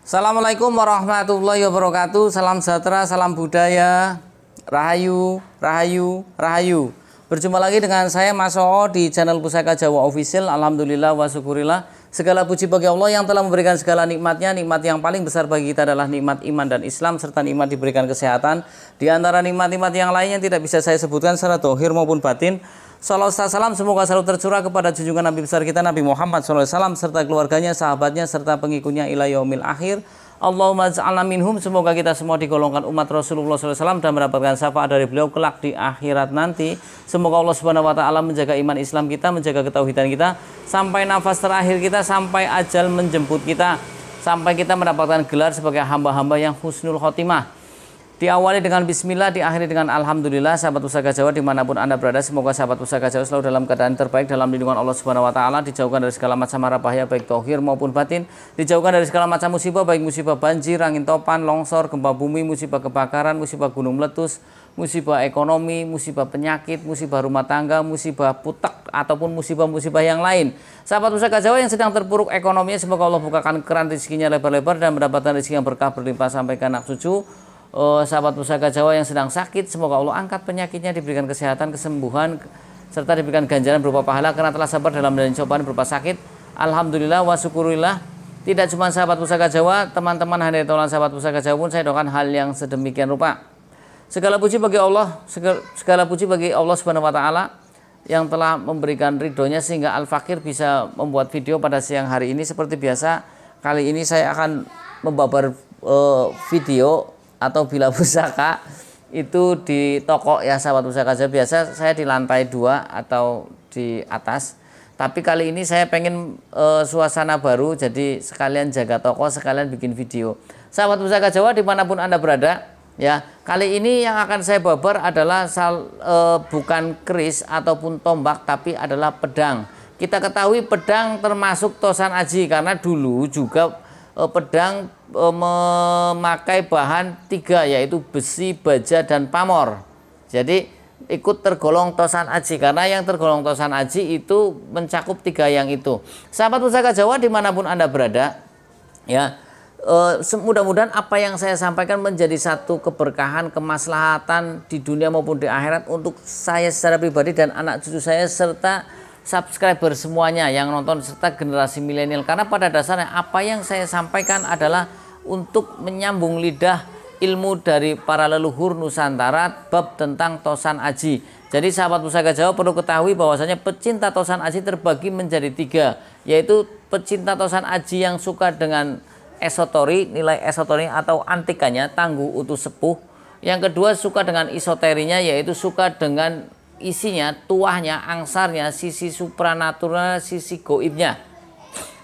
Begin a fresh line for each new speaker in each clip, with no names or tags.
Assalamualaikum warahmatullahi wabarakatuh. Salam sejahtera, salam budaya, rahayu, rahayu, rahayu. Berjumpa lagi dengan saya Mas Oo di channel Pusaka Jawa Official. Alhamdulillah wa syukurillah. Segala puji bagi Allah yang telah memberikan segala nikmatnya. Nikmat yang paling besar bagi kita adalah nikmat iman dan Islam, serta nikmat diberikan kesehatan. Di antara nikmat-nikmat yang lainnya tidak bisa saya sebutkan secara dohir maupun batin. Salam semoga selalu tercurah kepada junjungan Nabi besar kita Nabi Muhammad SAW serta keluarganya, sahabatnya, serta pengikutnya ila yaumil akhir. Allahumma ja'alna minhum. Semoga kita semua digolongkan umat Rasulullah SAW dan mendapatkan syafaat dari beliau kelak di akhirat nanti. Semoga Allah Subhanahu wa taala menjaga iman Islam kita, menjaga ketauhidan kita sampai nafas terakhir kita, sampai ajal menjemput kita, sampai kita mendapatkan gelar sebagai hamba-hamba yang husnul khotimah. Diawali dengan bismillah, diakhiri dengan alhamdulillah. Sahabat Pusaka Jawa dimanapun Anda berada, semoga sahabat Pusaka Jawa selalu dalam keadaan terbaik, dalam lindungan Allah Subhanahu wa taala, dijauhkan dari segala macam mara bahaya baik zahir maupun batin, dijauhkan dari segala macam musibah baik musibah banjir, angin topan, longsor, gempa bumi, musibah kebakaran, musibah gunung meletus, musibah ekonomi, musibah penyakit, musibah rumah tangga, musibah putek ataupun musibah-musibah yang lain. Sahabat Pusaka Jawa yang sedang terpuruk ekonominya, semoga Allah bukakan keran rezekinya lebar-lebar dan mendapatkan rezeki yang berkah berlimpah sampai ke anak cucu. Sahabat Pusaka Jawa yang sedang sakit, semoga Allah angkat penyakitnya, diberikan kesehatan, kesembuhan, serta diberikan ganjaran berupa pahala karena telah sabar dalam menjalani cobaan berupa sakit. Alhamdulillah wa syukurillah. Tidak cuma sahabat Pusaka Jawa, teman-teman hadirin taulan sahabat Pusaka Jawa pun saya doakan hal yang sedemikian rupa. Segala puji bagi Allah, segala puji bagi Allah Subhanahu wa taala yang telah memberikan ridhonya sehingga Al Fakir bisa membuat video pada siang hari ini. Seperti biasa, kali ini saya akan membabar video atau bila pusaka itu di toko ya sahabat Pusaka Jawa. Biasa saya di lantai 2 atau di atas, tapi kali ini saya pengen suasana baru, jadi sekalian jaga toko sekalian bikin video. Sahabat Pusaka Jawa dimanapun Anda berada ya, kali ini yang akan saya babar adalah bukan keris ataupun tombak, tapi adalah pedang. Kita ketahui pedang termasuk tosan aji karena dulu juga pedang memakai bahan 3, yaitu besi, baja, dan pamor. Jadi ikut tergolong tosan aji karena yang tergolong tosan aji itu mencakup 3 yang itu. Sahabat Pusaka Jawa dimanapun Anda berada ya, mudah-mudahan apa yang saya sampaikan menjadi satu keberkahan, kemaslahatan di dunia maupun di akhirat untuk saya secara pribadi dan anak cucu saya serta subscriber semuanya yang nonton serta generasi milenial. Karena pada dasarnya apa yang saya sampaikan adalah untuk menyambung lidah ilmu dari para leluhur Nusantara bab tentang tosan aji. Jadi sahabat Pusaka Jawa perlu ketahui bahwasanya pecinta tosan aji terbagi menjadi 3, yaitu pecinta tosan aji yang suka dengan esotori, nilai esotori atau antikanya, tangguh, utuh, sepuh. Yang kedua suka dengan esoterinya, yaitu suka dengan isinya, tuahnya, angsarnya, sisi supranatural, sisi goibnya.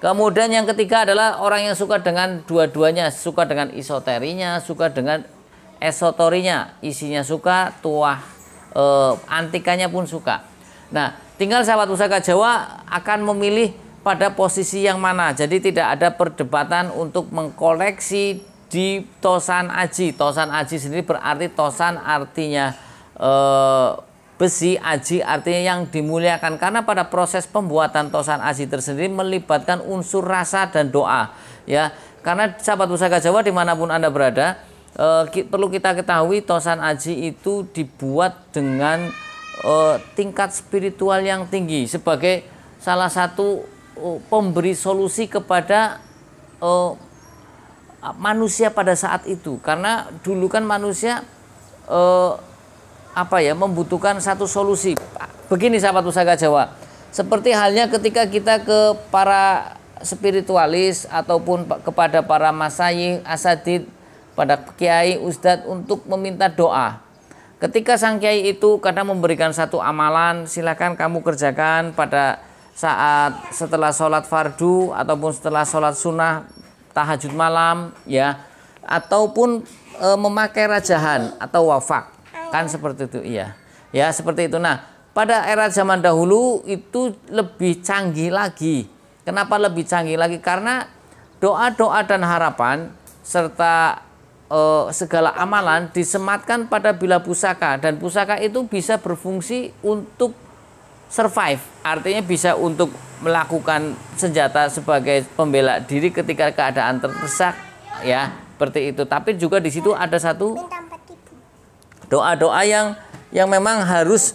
Kemudian yang ketiga adalah orang yang suka dengan dua-duanya, suka dengan esoterinya, suka dengan esotorinya, isinya suka, tuah antikanya pun suka. Nah, tinggal sahabat Pusaka Jawa akan memilih pada posisi yang mana. Jadi tidak ada perdebatan untuk mengkoleksi di tosan aji. Tosan aji sendiri berarti tosan artinya besi, aji artinya yang dimuliakan, karena pada proses pembuatan tosan aji tersendiri melibatkan unsur rasa dan doa ya. Karena sahabat Pusaka Jawa dimanapun Anda berada, perlu kita ketahui tosan aji itu dibuat dengan tingkat spiritual yang tinggi sebagai salah satu pemberi solusi kepada manusia pada saat itu. Karena dulu kan manusia membutuhkan satu solusi. Begini sahabat Pusaka Jawa, seperti halnya ketika kita ke para spiritualis ataupun kepada para masayih, asadid, pada kiai, ustadz untuk meminta doa. Ketika sang kiai itu kadang memberikan satu amalan, silakan kamu kerjakan pada saat setelah sholat fardu ataupun setelah sholat sunnah tahajud malam ya, ataupun memakai rajahan atau wafak. Kan seperti itu iya. Ya, seperti itu. Nah, pada era zaman dahulu itu lebih canggih lagi. Kenapa lebih canggih lagi? Karena doa-doa dan harapan serta segala amalan disematkan pada bila pusaka, dan pusaka itu bisa berfungsi untuk survive, artinya bisa untuk melakukan senjata sebagai pembela diri ketika keadaan terdesak ya, seperti itu. Tapi juga di situ ada satu doa-doa yang memang harus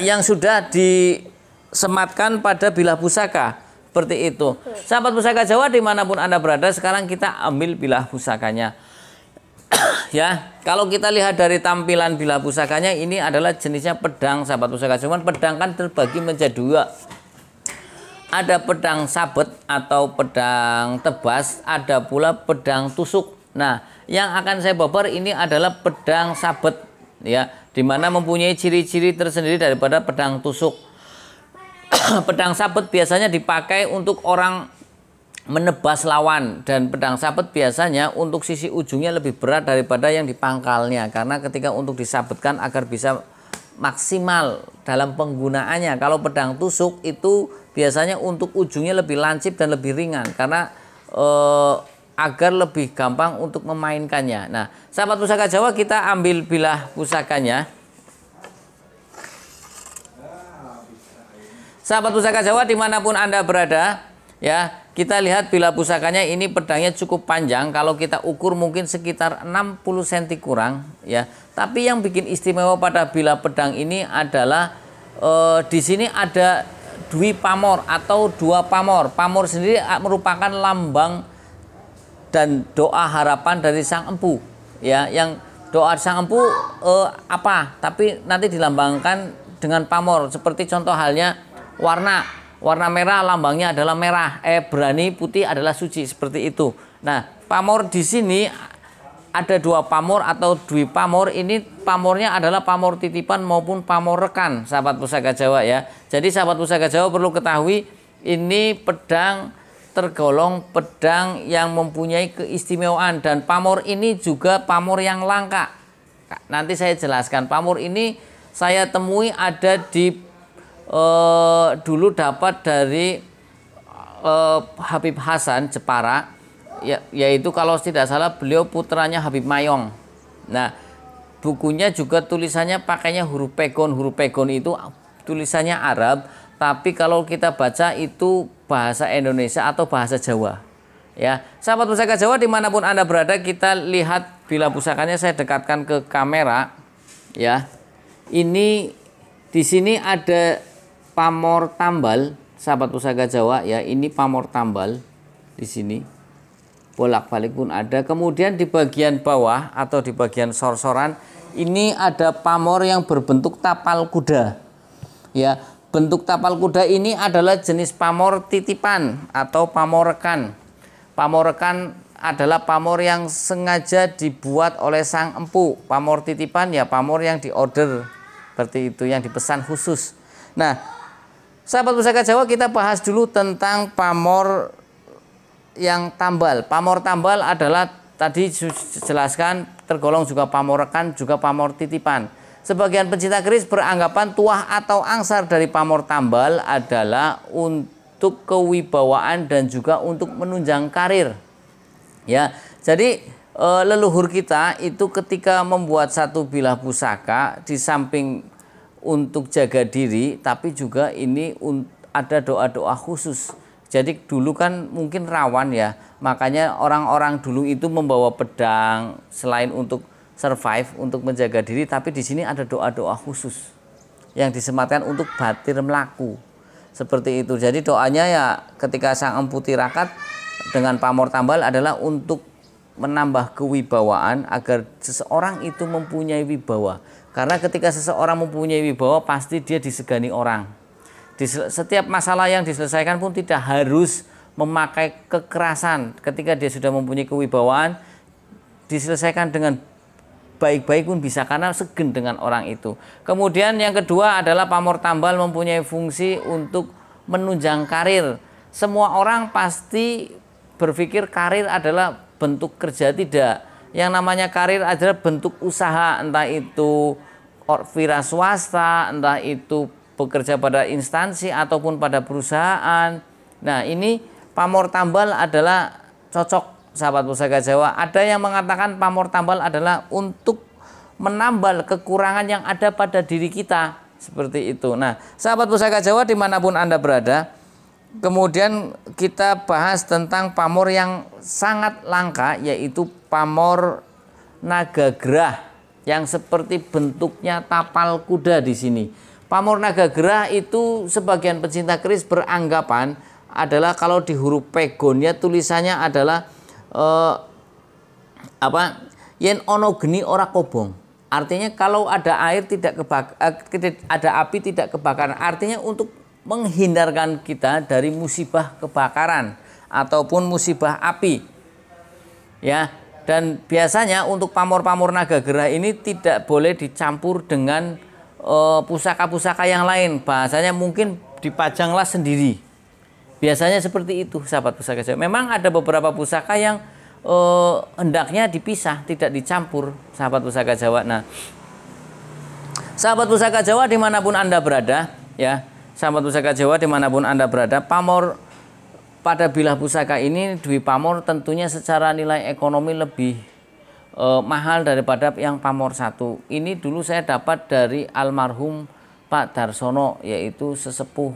yang sudah disematkan pada bilah pusaka, seperti itu. Sahabat Pusaka Jawa dimanapun Anda berada, sekarang kita ambil bilah pusakanya. Ya, kalau kita lihat dari tampilan bilah pusakanya, ini adalah jenisnya pedang, sahabat Pusaka Jawa. Pedang kan terbagi menjadi dua. Ada pedang sabet atau pedang tebas, ada pula pedang tusuk. Nah, yang akan saya babar ini adalah pedang sabet, ya, dimana mempunyai ciri-ciri tersendiri daripada pedang tusuk. Pedang sabet biasanya dipakai untuk orang menebas lawan, dan pedang sabet biasanya untuk sisi ujungnya lebih berat daripada yang di pangkalnya, karena ketika untuk disabetkan agar bisa maksimal dalam penggunaannya. Kalau pedang tusuk itu biasanya untuk ujungnya lebih lancip dan lebih ringan, karena agar lebih gampang untuk memainkannya. Nah, sahabat Pusaka Jawa, kita ambil bilah pusakanya. Sahabat Pusaka Jawa dimanapun Anda berada, ya, kita lihat bilah pusakanya ini pedangnya cukup panjang. Kalau kita ukur mungkin sekitar 60 cm kurang, ya. Tapi yang bikin istimewa pada bilah pedang ini adalah di sini ada dwi pamor atau dua pamor. Pamor sendiri merupakan lambang dan doa harapan dari sang empu, ya. Yang doa sang empu apa? Tapi nanti dilambangkan dengan pamor. Seperti contoh halnya warna merah, lambangnya adalah merah, berani, putih adalah suci, seperti itu. Nah, pamor di sini ada dua pamor atau dwi pamor. Ini pamornya adalah pamor titipan maupun pamor rekan, sahabat Pusaka Jawa, ya. Jadi sahabat Pusaka Jawa perlu ketahui, ini pedang tergolong pedang yang mempunyai keistimewaan, dan pamor ini juga pamor yang langka. Nanti saya jelaskan. Pamor ini saya temui ada di dulu dapat dari Habib Hasan Jepara, ya, yaitu kalau tidak salah beliau putranya Habib Mayong. Nah, bukunya juga tulisannya pakainya huruf pegon. Huruf pegon itu tulisannya Arab, tapi kalau kita baca itu bahasa Indonesia atau bahasa Jawa, ya. Sahabat Pusaka Jawa dimanapun Anda berada, kita lihat bilah pusakanya. Saya dekatkan ke kamera, ya. Ini di sini ada pamor tambal, sahabat Pusaka Jawa, ya. Ini pamor tambal di sini, bolak-balik pun ada. Kemudian di bagian bawah atau di bagian sorsoran ini ada pamor yang berbentuk tapal kuda, ya. Bentuk tapal kuda ini adalah jenis pamor titipan atau pamor rekan. Pamor rekan adalah pamor yang sengaja dibuat oleh sang empu. Pamor titipan ya pamor yang diorder, seperti itu, yang dipesan khusus. Nah, sahabat Pusaka Jawa, kita bahas dulu tentang pamor yang tambal. Pamor tambal adalah tadi dijelaskan tergolong juga pamor rekan, juga pamor titipan. Sebagian pencinta keris beranggapan tuah atau angsar dari pamor tambal adalah untuk kewibawaan dan juga untuk menunjang karir, ya. Jadi leluhur kita itu ketika membuat satu bilah pusaka, di samping untuk jaga diri, tapi juga ini ada doa-doa khusus. Jadi dulu kan mungkin rawan, ya, makanya orang-orang dulu itu membawa pedang selain untuk survive, untuk menjaga diri, tapi di sini ada doa-doa khusus yang disematkan untuk batir melaku, seperti itu. Jadi doanya ya ketika sang empu tirakat dengan pamor tambal adalah untuk menambah kewibawaan agar seseorang itu mempunyai wibawa. Karena ketika seseorang mempunyai wibawa pasti dia disegani orang. Setiap masalah yang diselesaikan pun tidak harus memakai kekerasan. Ketika dia sudah mempunyai kewibawaan, diselesaikan dengan baik-baik pun bisa, karena segen dengan orang itu. Kemudian yang kedua adalah pamor tambal mempunyai fungsi untuk menunjang karir. Semua orang pasti berpikir karir adalah bentuk kerja, tidak. Yang namanya karir adalah bentuk usaha, entah itu wira swasta, entah itu bekerja pada instansi ataupun pada perusahaan. Nah, ini pamor tambal adalah cocok, sahabat Pusaka Jawa. Ada yang mengatakan pamor tambal adalah untuk menambal kekurangan yang ada pada diri kita, seperti itu. Nah, sahabat Pusaka Jawa dimanapun Anda berada, kemudian kita bahas tentang pamor yang sangat langka, yaitu pamor naga gerah yang seperti bentuknya tapal kuda di sini. Pamor naga gerah itu sebagian pecinta keris beranggapan adalah kalau di huruf pegonnya tulisannya adalah yen ono geni ora kobong. Artinya kalau ada air ada api tidak kebakaran. Artinya untuk menghindarkan kita dari musibah kebakaran ataupun musibah api. Ya, dan biasanya untuk pamor-pamor naga gerah ini tidak boleh dicampur dengan pusaka-pusaka yang lain. Bahasanya mungkin dipajanglah sendiri. Biasanya seperti itu, sahabat pusaka Jawa. Memang ada beberapa pusaka yang hendaknya dipisah, tidak dicampur, sahabat pusaka Jawa. Nah, sahabat pusaka Jawa dimanapun Anda berada, ya, sahabat pusaka Jawa dimanapun Anda berada, pamor pada bilah pusaka ini Dwi Pamor tentunya secara nilai ekonomi lebih mahal daripada yang pamor satu. Ini dulu saya dapat dari almarhum Pak Darsono, yaitu sesepuh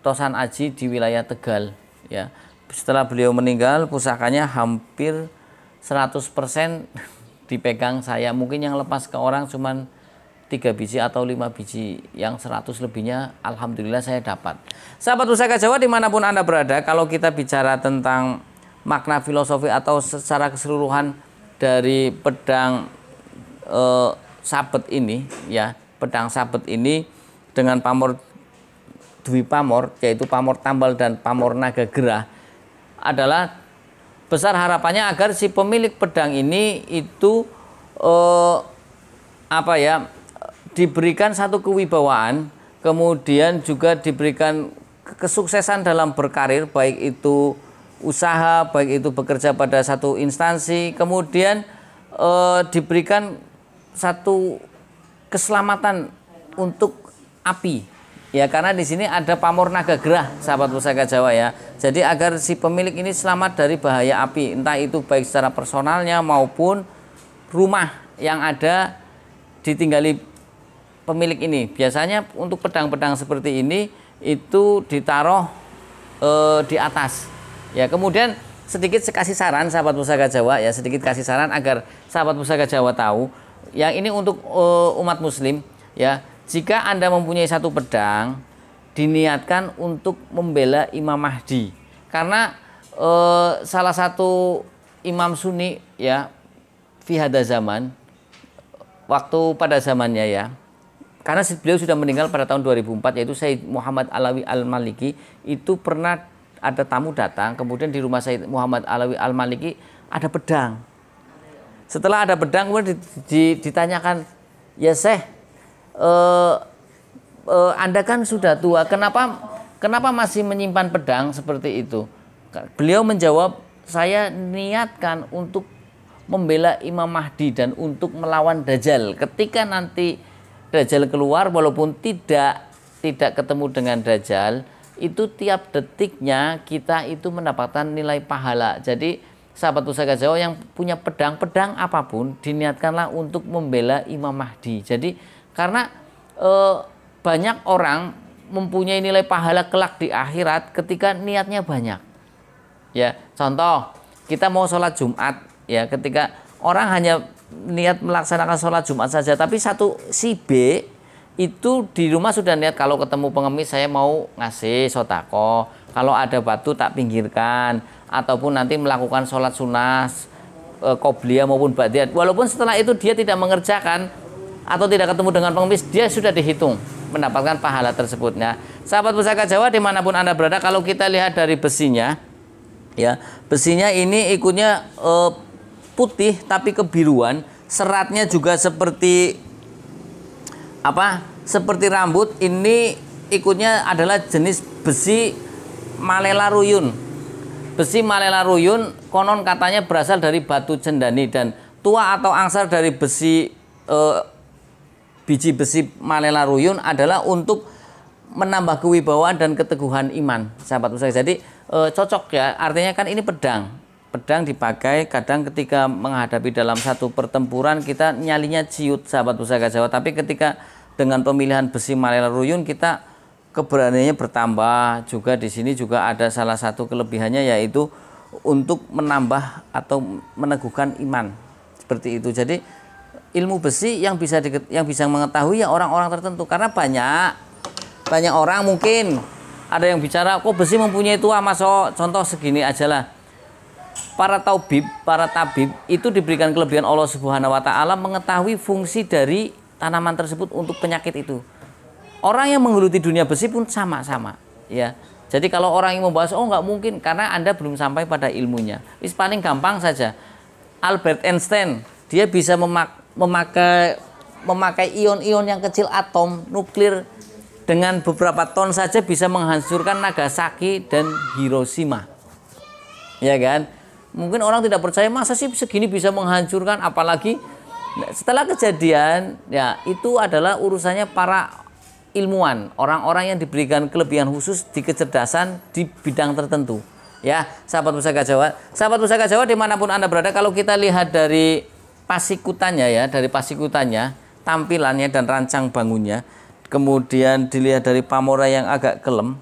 Tosan Aji di wilayah Tegal, ya. Setelah beliau meninggal, pusakanya hampir 100% dipegang saya. Mungkin yang lepas ke orang cuman 3 biji atau 5 biji, yang 100 lebihnya alhamdulillah saya dapat. Sahabat pusaka Jawa dimanapun Anda berada, kalau kita bicara tentang makna filosofi atau secara keseluruhan dari pedang sabet ini, ya, pedang sabet ini dengan pamor Dwi Pamor, yaitu pamor tambal dan pamor naga gerah, adalah besar harapannya agar si pemilik pedang ini itu diberikan satu kewibawaan, kemudian juga diberikan kesuksesan dalam berkarir, baik itu usaha, baik itu bekerja pada satu instansi, kemudian diberikan satu keselamatan untuk api. Ya, karena di sini ada pamor naga gerah, sahabat pusaka Jawa, ya. Jadi agar si pemilik ini selamat dari bahaya api, entah itu baik secara personalnya maupun rumah yang ada ditinggali pemilik ini. Biasanya untuk pedang-pedang seperti ini itu ditaruh di atas. Ya, kemudian sedikit kasih saran sahabat pusaka Jawa, ya, sedikit kasih saran agar sahabat pusaka Jawa tahu. Yang ini untuk umat muslim, ya. Jika Anda mempunyai satu pedang, diniatkan untuk membela Imam Mahdi. Karena salah satu Imam Sunni, ya, fi hada zaman, waktu pada zamannya, ya. Karena beliau sudah meninggal pada tahun 2004, yaitu Sayyid Muhammad Alawi Al-Maliki. Itu pernah ada tamu datang, kemudian di rumah Sayyid Muhammad Alawi Al-Maliki ada pedang. Setelah ada pedang, kemudian ditanyakan, ya Syekh, Anda kan sudah tua, kenapa masih menyimpan pedang seperti itu? Beliau menjawab, saya niatkan untuk membela Imam Mahdi dan untuk melawan Dajjal. Ketika nanti Dajjal keluar, walaupun tidak ketemu dengan Dajjal, itu tiap detiknya kita itu mendapatkan nilai pahala. Jadi sahabat pusaka Jawa yang punya pedang apapun, diniatkanlah untuk membela Imam Mahdi. Jadi karena banyak orang mempunyai nilai pahala kelak di akhirat ketika niatnya banyak. Ya, contoh kita mau sholat Jumat, ya, ketika orang hanya niat melaksanakan sholat Jumat saja, tapi si B itu di rumah sudah niat kalau ketemu pengemis saya mau ngasih sodako, kalau ada batu tak pinggirkan, ataupun nanti melakukan sholat sunnah qobliyah maupun ba'diyah. Walaupun setelah itu dia tidak mengerjakan atau tidak ketemu dengan pengemis, dia sudah dihitung mendapatkan pahala tersebutnya. Sahabat pusaka Jawa dimanapun Anda berada, kalau kita lihat dari besinya, ya, besinya ini ikutnya putih tapi kebiruan, seratnya juga seperti seperti rambut. Ini ikutnya adalah jenis besi Malela Ruyun. Besi Malela Ruyun konon katanya berasal dari batu cendani, dan tua atau angsar dari biji besi Malela Ruyun adalah untuk menambah kewibawaan dan keteguhan iman, sahabat pusaka. Jadi cocok, ya, artinya kan ini pedang dipakai kadang ketika menghadapi dalam satu pertempuran kita nyalinya ciut, sahabat pusaka Jawa. Tapi ketika dengan pemilihan besi Malela Ruyun kita keberaniannya bertambah. Juga di sini juga ada salah satu kelebihannya, yaitu untuk menambah atau meneguhkan iman. Seperti itu. Jadi ilmu besi yang bisa mengetahui ya orang-orang tertentu, karena banyak orang mungkin ada yang bicara kok besi mempunyai tua, masuk contoh segini aja lah. Para tabib itu diberikan kelebihan Allah Subhanahu wa taala mengetahui fungsi dari tanaman tersebut untuk penyakit itu. Orang yang menggeluti dunia besi pun sama-sama, ya. Jadi kalau orang yang membahas nggak mungkin karena Anda belum sampai pada ilmunya. Paling gampang saja. Albert Einstein, dia bisa memakai ion-ion yang kecil, atom nuklir, dengan beberapa ton saja bisa menghancurkan Nagasaki dan Hiroshima, ya kan? Mungkin orang tidak percaya, masa sih segini bisa menghancurkan, apalagi setelah kejadian, ya itu adalah urusannya para ilmuwan, orang-orang yang diberikan kelebihan khusus di kecerdasan di bidang tertentu, ya. Sahabat Pusaka Jawa dimanapun Anda berada, kalau kita lihat dari pasikutannya, ya, tampilannya dan rancang bangunnya, kemudian dilihat dari pamora yang agak kelem,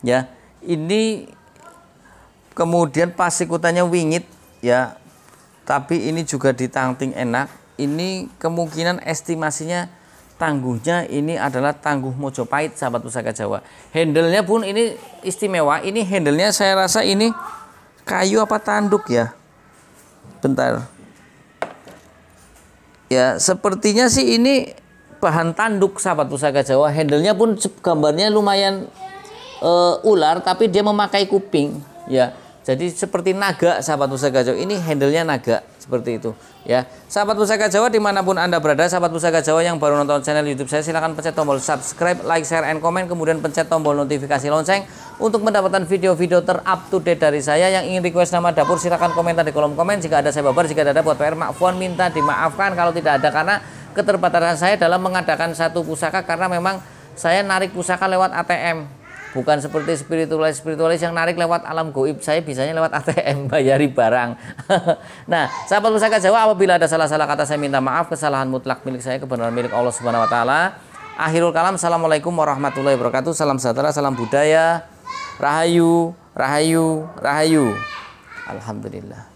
ya, ini kemudian pasikutannya wingit, ya, tapi ini juga ditangting enak. Ini kemungkinan estimasinya tangguhnya ini adalah tangguh Mojopahit, sahabat Pusaka Jawa. Handle-nya pun ini istimewa. Ini handle-nya saya rasa ini kayu apa tanduk, ya. Bentar. Ya, sepertinya sih ini bahan tanduk, sahabat Pusaka Jawa. Handle-nya pun gambarnya lumayan ular, tapi dia memakai kuping, ya. Jadi seperti naga, sahabat Pusaka Jawa. Ini handle-nya naga, seperti itu, ya. Sahabat Pusaka Jawa dimanapun Anda berada, sahabat Pusaka Jawa yang baru nonton channel YouTube saya, silahkan pencet tombol subscribe, like, share, and comment, kemudian pencet tombol notifikasi lonceng untuk mendapatkan video-video ter-up to date dari saya. Yang ingin request nama dapur, silahkan komentar di kolom komen. Jika ada saya babar, jika ada buat PR maafkan, minta dimaafkan kalau tidak ada, karena keterbatasan saya dalam mengadakan satu pusaka, karena memang saya narik pusaka lewat ATM, bukan seperti spiritualis yang narik lewat alam goib. Saya bisanya lewat ATM, bayari barang. Nah, sahabat Pusaka Jawa, apabila ada salah-salah kata saya minta maaf. Kesalahan mutlak milik saya, kebenaran milik Allah Subhanahu wa taala. Akhirul kalam, assalamualaikum warahmatullahi wabarakatuh. Salam sejahtera, salam budaya, rahayu, rahayu, rahayu. Alhamdulillah.